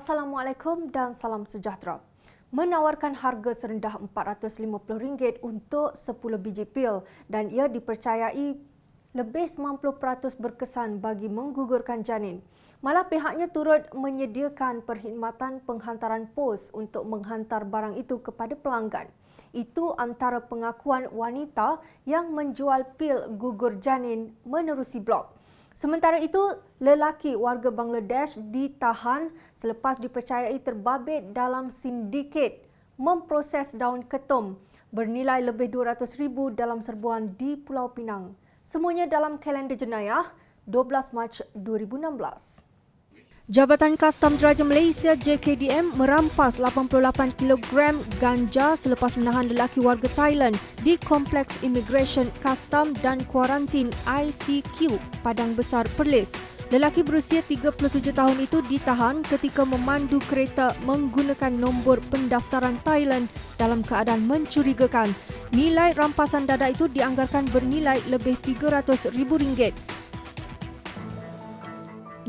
Assalamualaikum dan salam sejahtera. Menawarkan harga serendah RM450 untuk 10 biji pil dan ia dipercayai lebih 90% berkesan bagi menggugurkan janin. Malah pihaknya turut menyediakan perkhidmatan penghantaran pos untuk menghantar barang itu kepada pelanggan. Itu antara pengakuan wanita yang menjual pil gugur janin menerusi blog. Sementara itu, lelaki warga Bangladesh ditahan selepas dipercayai terbabit dalam sindiket memproses daun ketum bernilai lebih RM200,000 dalam serbuan di Pulau Pinang. Semuanya dalam kalender jenayah 12 Mac 2016. Jabatan Kastam Diraja Malaysia JKDM merampas 88 kg ganja selepas menahan lelaki warga Thailand di Kompleks Imigresen Kastam dan Kuarantin ICQ Padang Besar Perlis. Lelaki berusia 37 tahun itu ditahan ketika memandu kereta menggunakan nombor pendaftaran Thailand dalam keadaan mencurigakan. Nilai rampasan dadah itu dianggarkan bernilai lebih RM300,000.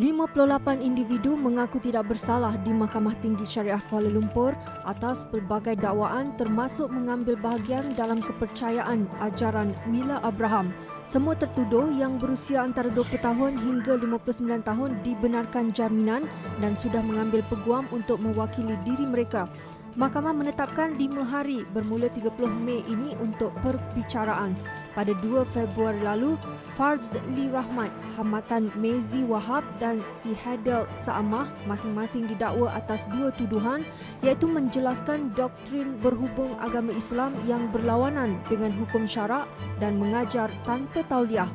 58 individu mengaku tidak bersalah di Mahkamah Tinggi Syariah Kuala Lumpur atas pelbagai dakwaan termasuk mengambil bahagian dalam kepercayaan ajaran Mila Abraham. Semua tertuduh yang berusia antara 20 tahun hingga 59 tahun dibenarkan jaminan dan sudah mengambil peguam untuk mewakili diri mereka. Mahkamah menetapkan 5 hari bermula 30 Mei ini untuk perbicaraan. Pada 2 Februari lalu, Farzli Rahmat, Hamatan Mezi Wahab dan Si Hadel Saamah masing-masing didakwa atas 2 tuduhan iaitu menjelaskan doktrin berhubung agama Islam yang berlawanan dengan hukum syarak dan mengajar tanpa tauliah.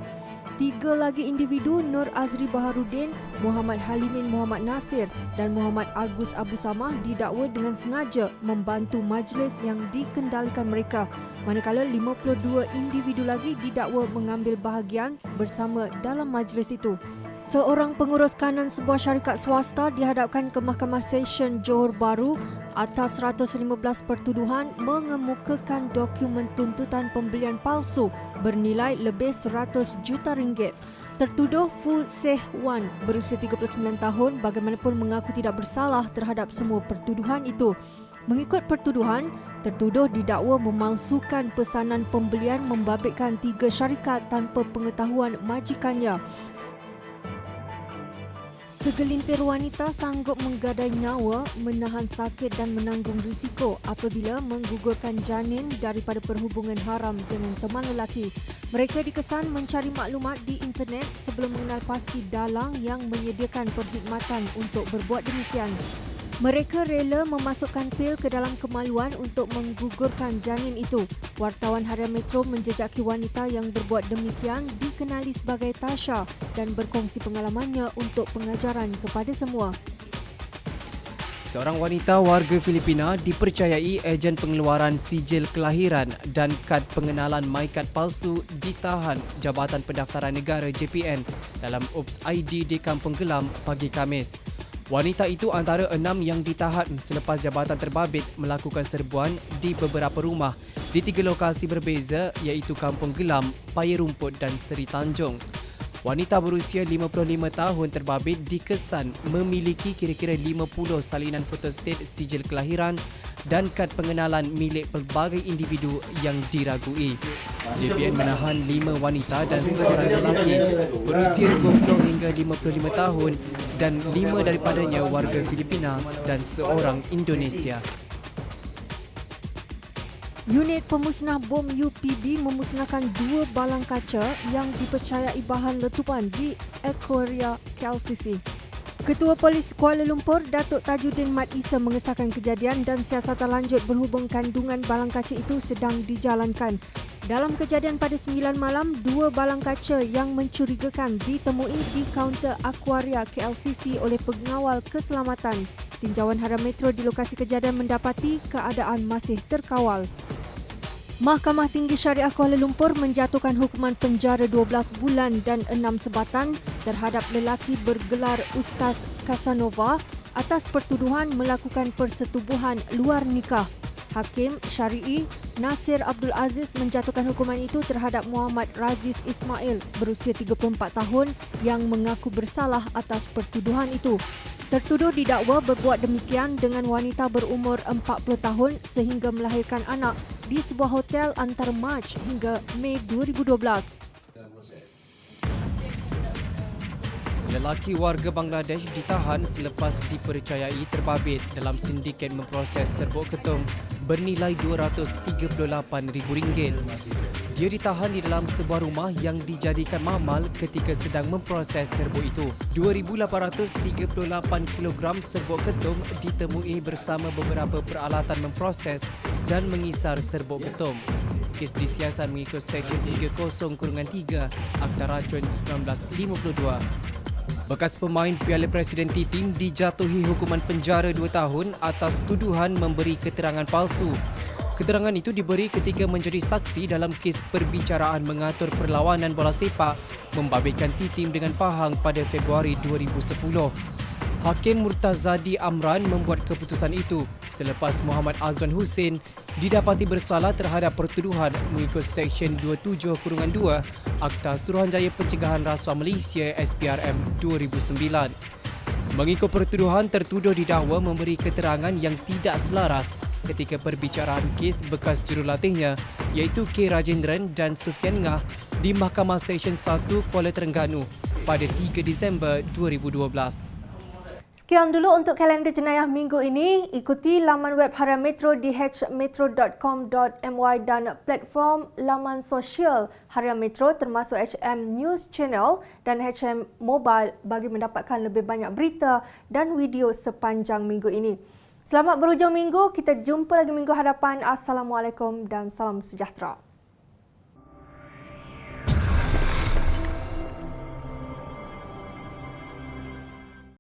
3 lagi individu, Nur Azri Baharudin, Muhammad Halimin Muhammad Nasir dan Muhammad Agus Abu Samah didakwa dengan sengaja membantu majlis yang dikendalikan mereka, manakala 52 individu lagi didakwa mengambil bahagian bersama dalam majlis itu. Seorang pengurus kanan sebuah syarikat swasta dihadapkan ke Mahkamah Session Johor Bahru atas 115 pertuduhan mengemukakan dokumen tuntutan pembelian palsu bernilai lebih RM100 juta. Tertuduh Fu Seh Wan berusia 39 tahun bagaimanapun mengaku tidak bersalah terhadap semua pertuduhan itu. Mengikut pertuduhan, tertuduh didakwa memalsukan pesanan pembelian membabitkan 3 syarikat tanpa pengetahuan majikannya. Segelintir wanita sanggup menggadai nyawa, menahan sakit dan menanggung risiko apabila menggugurkan janin daripada perhubungan haram dengan teman lelaki. Mereka dikesan mencari maklumat di internet sebelum mengenal pasti dalang yang menyediakan perkhidmatan untuk berbuat demikian. Mereka rela memasukkan pil ke dalam kemaluan untuk menggugurkan janin itu. Wartawan Harian Metro menjejaki wanita yang berbuat demikian dikenali sebagai Tasha dan berkongsi pengalamannya untuk pengajaran kepada semua. Seorang wanita warga Filipina dipercayai ejen pengeluaran sijil kelahiran dan kad pengenalan MyKad palsu ditahan Jabatan Pendaftaran Negara JPN dalam UPS ID di Kampung Gelam pagi Khamis. Wanita itu antara 6 yang ditahan selepas jabatan terbabit melakukan serbuan di beberapa rumah di 3 lokasi berbeza iaitu Kampung Gelam, Paya Rumput dan Seri Tanjung. Wanita berusia 55 tahun terbabit dikesan memiliki kira-kira 50 salinan fotostat sijil kelahiran dan kad pengenalan milik pelbagai individu yang diragui. JPN menahan 5 wanita dan seorang lelaki berusia 20 hingga 55 tahun dan 5 daripadanya warga Filipina dan seorang Indonesia. Unit pemusnah bom UPB memusnahkan 2 balang kaca yang dipercayai bahan letupan di Aquaria KLCC. Ketua Polis Kuala Lumpur, Datuk Tajuddin Mat Isa mengesahkan kejadian dan siasatan lanjut berhubung kandungan balang kaca itu sedang dijalankan. Dalam kejadian pada 9 malam, 2 balang kaca yang mencurigakan ditemui di kaunter Aquaria KLCC oleh pengawal keselamatan. Tinjauan Harian Metro di lokasi kejadian mendapati keadaan masih terkawal. Mahkamah Tinggi Syariah Kuala Lumpur menjatuhkan hukuman penjara 12 bulan dan 6 sebatan terhadap lelaki bergelar Ustaz Casanova atas pertuduhan melakukan persetubuhan luar nikah. Hakim Syari'i Nasir Abdul Aziz menjatuhkan hukuman itu terhadap Muhammad Raziz Ismail berusia 34 tahun yang mengaku bersalah atas pertuduhan itu. Tertuduh didakwa berbuat demikian dengan wanita berumur 40 tahun sehingga melahirkan anak di sebuah hotel antara Mac hingga Mei 2012. Lelaki warga Bangladesh ditahan selepas dipercayai terbabit dalam sindiket memproses serbuk ketum bernilai RM238,000. Dia ditahan di dalam sebuah rumah yang dijadikan mamal ketika sedang memproses serbuk itu. 2,838 kg serbuk ketum ditemui bersama beberapa peralatan memproses dan mengisar serbuk ketum. Kes disiasat mengikut Seksyen 30-3 Akta Racun 1952. Bekas pemain Piala Presiden T-Team dijatuhi hukuman penjara 2 tahun atas tuduhan memberi keterangan palsu. Keterangan itu diberi ketika menjadi saksi dalam kes perbicaraan mengatur perlawanan bola sepak membabitkan T-Team dengan Pahang pada Februari 2010. Hakim Murtazadi Amran membuat keputusan itu selepas Muhammad Azwan Hussein didapati bersalah terhadap pertuduhan mengikut Seksyen 27-2 Akta Suruhanjaya Pencegahan Rasuah Malaysia SPRM 2009. Mengikut pertuduhan, tertuduh didakwa memberi keterangan yang tidak selaras ketika perbicaraan kes bekas jurulatihnya iaitu K. Rajendran dan Sufian Ngah di Mahkamah Seksyen 1 Kuala Terengganu pada 3 Disember 2012. Sekian dulu untuk kalender jenayah minggu ini. Ikuti laman web Harian Metro di hmetro.com.my dan platform laman sosial Harian Metro termasuk HM News Channel dan HM Mobile bagi mendapatkan lebih banyak berita dan video sepanjang minggu ini. Selamat berhujung minggu. Kita jumpa lagi minggu hadapan. Assalamualaikum dan salam sejahtera.